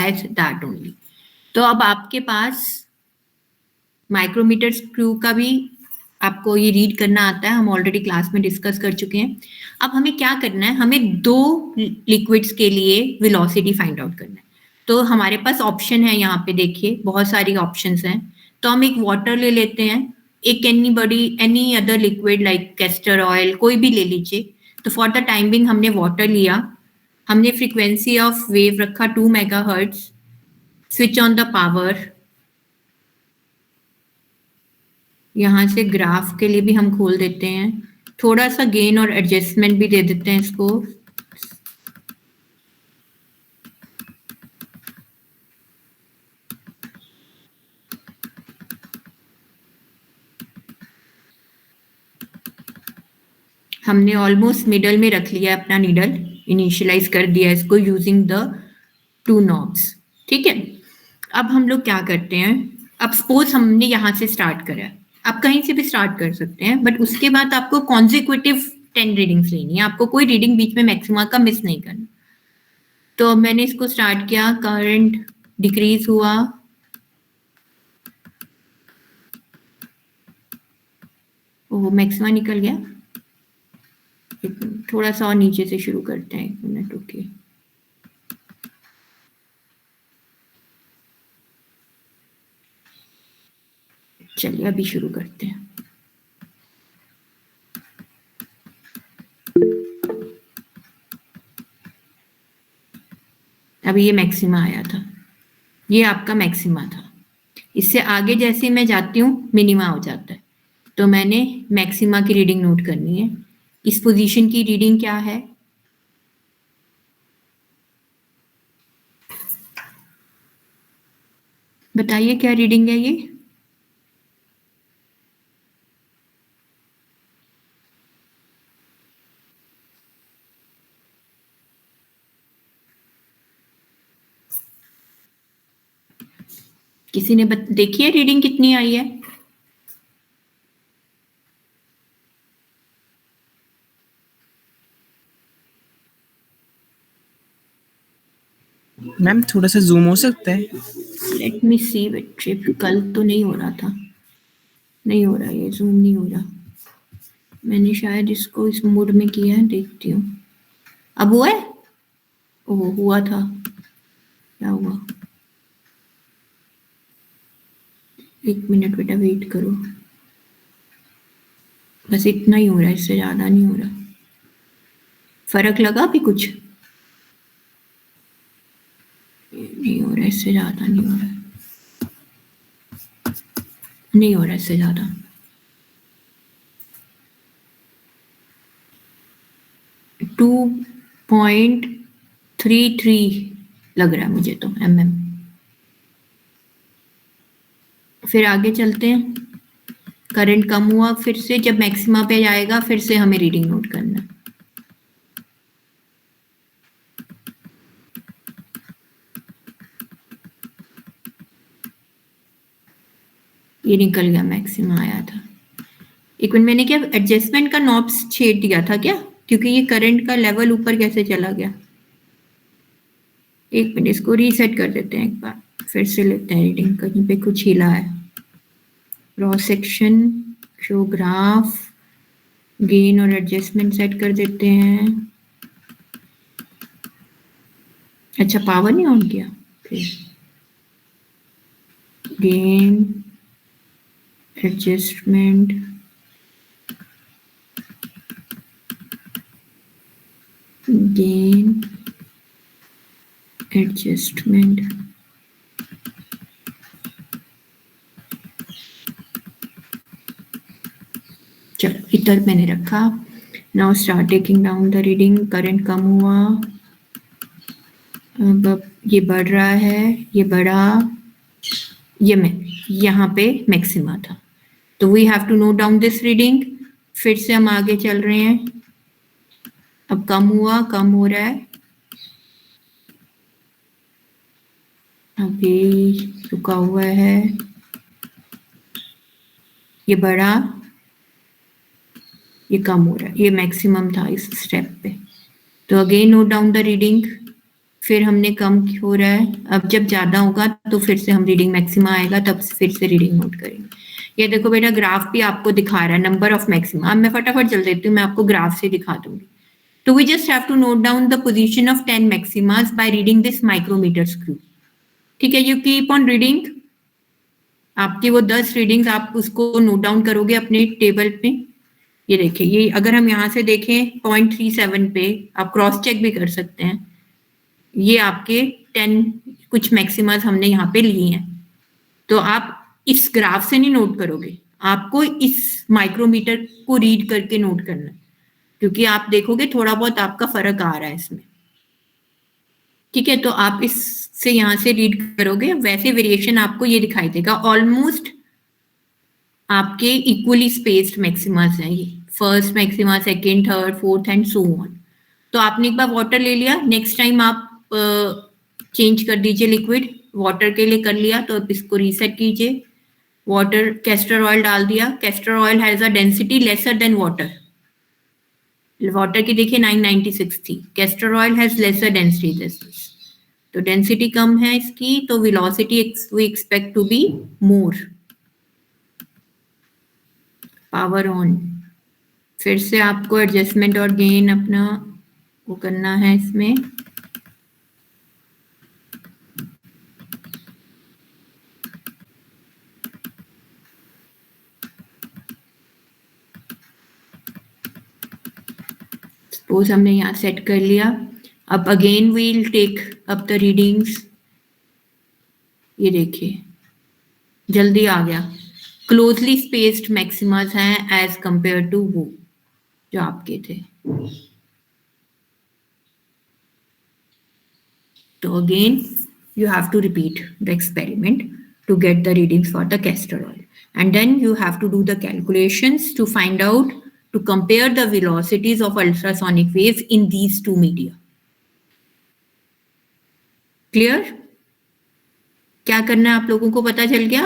Requires that only. तो अब आपके पास माइक्रोमीटर स्क्रू का भी आपको ये रीड करना आता है, हम ऑलरेडी क्लास में डिस्कस कर चुके हैं। अब हमें क्या करना है, हमें 2 लिक्विड्स के लिए वेलोसिटी फाइंड आउट करना है। तो हमारे पास ऑप्शन है, यहाँ पे देखिए बहुत सारी ऑप्शंस हैं। तो हम एक वाटर ले लेते हैं, एक any other liquid like castor oil कोई भी ले लीजिए। तो फॉर द टाइम बिंग हमने वाटर लिया, हमने फ्रीक्वेंसी ऑफ वेव रखा 2 megahertz, switch on the power. यहाँ से ग्राफ के लिए भी हम खोल देते हैं, थोड़ा सा गेन और एडजस्टमेंट भी दे देते हैं इसको। हमने ऑलमोस्ट मिडल में रख लिया अपना नीडल, इनिशियलाइज कर दिया इसको यूजिंग द 2 नॉब्स, ठीक है। अब हम लोग क्या करते हैं, अब सपोज हमने यहाँ से स्टार्ट करा, आप कहीं से भी स्टार्ट कर सकते हैं, बट उसके बाद आपको कॉन्जिक्यूटिव 10 रीडिंग्स लेनी है, आपको कोई रीडिंग बीच में मैक्सिमा का मिस नहीं करना। तो मैंने इसको स्टार्ट किया, करंट डिक्रीज हुआ, वो मैक्सिमा निकल गया। थोड़ा सा और नीचे से शुरू करते हैं, 1 मिनट रुकिए। चलिए अभी शुरू करते हैं। अभी ये मैक्सिमा आया था, ये आपका मैक्सिमा था। इससे आगे जैसे मैं जाती हूँ मिनिमा हो जाता है। तो मैंने मैक्सिमा की रीडिंग नोट करनी है। इस पोजीशन की रीडिंग क्या है, बताइए क्या रीडिंग है ये? किसी ने देखी है रीडिंग कितनी आई है? मैम थोड़ा सा जूम हो सकता है? लेट मी सी ट्रिप, कल तो नहीं हो रहा था, नहीं हो रहा, ये जूम नहीं हो रहा। मैंने शायद इसको इस मोड में किया है, देखती हूँ। अब हुआ है? ओह हुआ था, क्या हुआ? 1 मिनट बेटा वेट करो, बस इतना ही हो रहा है, इससे ज्यादा नहीं हो रहा। फर्क लगा अभी कुछ? नहीं हो रहा, इससे ज्यादा नहीं हो रहा, नहीं हो रहा इससे ज्यादा। टू 2.33 लग रहा है मुझे तो mm। फिर आगे चलते हैं, करंट कम हुआ, फिर से जब मैक्सिमा पे जाएगा फिर से हमें रीडिंग नोट करना है। ये निकल गया, मैक्सिमा आया था। एक मिनट, मैंने क्या एडजस्टमेंट का नॉब्स छेड़ दिया था क्या? क्योंकि ये करंट का लेवल ऊपर कैसे चला गया? 1 मिनट, इसको रीसेट कर देते हैं एक बार, फिर से लेते हैं रीडिंग, कहीं पे कुछ हिला है। Cross section, show graph, gain और एडजस्टमेंट सेट कर देते हैं। अच्छा पावर नहीं ऑन किया, फिर गेन एडजस्टमेंट, गेन एडजस्टमेंट, चलो इधर मैंने रखा। Now start taking down the reading, current कम हुआ, अब ये बढ़ रहा है, ये बढ़ा, ये मैं यहाँ पे मैक्सिमा था, तो we have to note down this reading. फिर से हम आगे चल रहे हैं, अब कम हुआ, कम हो रहा है, अभी रुका हुआ है, ये बढ़ा, ये कम हो रहा है, ये मैक्सिमम था इस स्टेप पे। तो again note down the reading, फिर हमने कम हो रहा है, अब जब ज्यादा होगा तो फिर से हम रीडिंग मैक्सिमा आएगा तब फिर से रीडिंग नोट करेंगे। ये देखो बेटा ग्राफ भी आपको दिखा रहा है नंबर ऑफ मैक्सिमा। अब मैं फटाफट चल देती हूँ, मैं आपको ग्राफ से दिखा दूंगी। तो we just have to note down the position of 10 maximas by reading this micrometer screw. ठीक है, यू कीप ऑन रीडिंग, आपकी वो 10 रीडिंग्स आप उसको नोट डाउन करोगे अपने टेबल पे। ये देखिए, ये अगर हम यहाँ से देखें 0.37 पे, आप क्रॉस चेक भी कर सकते हैं। ये आपके 10 कुछ मैक्सिमास हमने यहाँ पे लिए हैं। तो आप इस ग्राफ से नहीं नोट करोगे, आपको इस माइक्रोमीटर को रीड करके नोट करना है, क्योंकि आप देखोगे थोड़ा बहुत आपका फर्क आ रहा है इसमें। ठीक है, तो आप इससे यहाँ से रीड करोगे, वैसे वेरिएशन आपको ये दिखाई देगा। ऑलमोस्ट आपके इक्वली स्पेस्ड मैक्सिमास हैं ये, first maxima, second, third, fourth and so on. तो आपने एक बार वाटर ले लिया, नेक्स्ट टाइम आप चेंज कर दीजिए लिक्विड, वाटर के लिए कर लिया तो अब इसको रीसेट कीजिए। वाटर, कैस्टर ऑयल डाल दिया, castor oil has a density lesser than water. Water की देखिए 996 थी, castor oil has lesser density this, तो डेंसिटी कम है इसकी, तो velocity we expect to be more. Power on, फिर से आपको एडजस्टमेंट और गेन अपना वो करना है इसमें। सपोज हमने यहाँ सेट कर लिया, अब again we'll take up the readings. ये देखिए जल्दी आ गया, क्लोजली स्पेस्ड मैक्सिमास हैं एज कंपेयर टू वो जो आपके थे। तो again you have to repeat the experiment to get the readings for the castor oil, and then you have to do the calculations to find out, to compare the velocities of ultrasonic waves in these two media. Clear? क्या करना है आप लोगों को पता चल गया?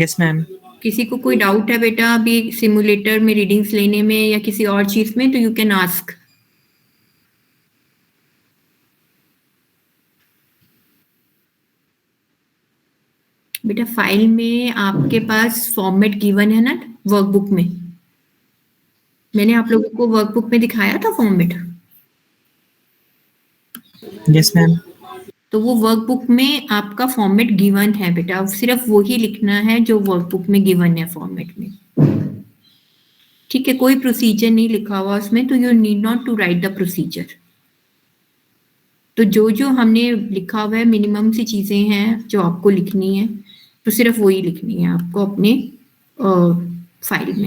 Yes ma'am. किसी को कोई डाउट है बेटा अभी सिमुलेटर में रीडिंग्स लेने में या किसी और चीज में, तो यू कैन आस्क। बेटा फाइल में आपके पास फॉर्मेट गिवन है ना वर्कबुक में, मैंने आप लोगों को वर्कबुक में दिखाया था फॉर्मेट। Yes ma'am. तो वो वर्कबुक में आपका फॉर्मेट गिवन है बेटा, सिर्फ वही लिखना है जो वर्कबुक में गिवन है फॉर्मेट में। ठीक है, कोई प्रोसीजर नहीं लिखा हुआ उसमें, तो you need not to write the procedure. तो जो जो हमने लिखा हुआ है मिनिमम सी चीजें हैं जो आपको लिखनी है, तो सिर्फ वही लिखनी है आपको अपने फाइल में।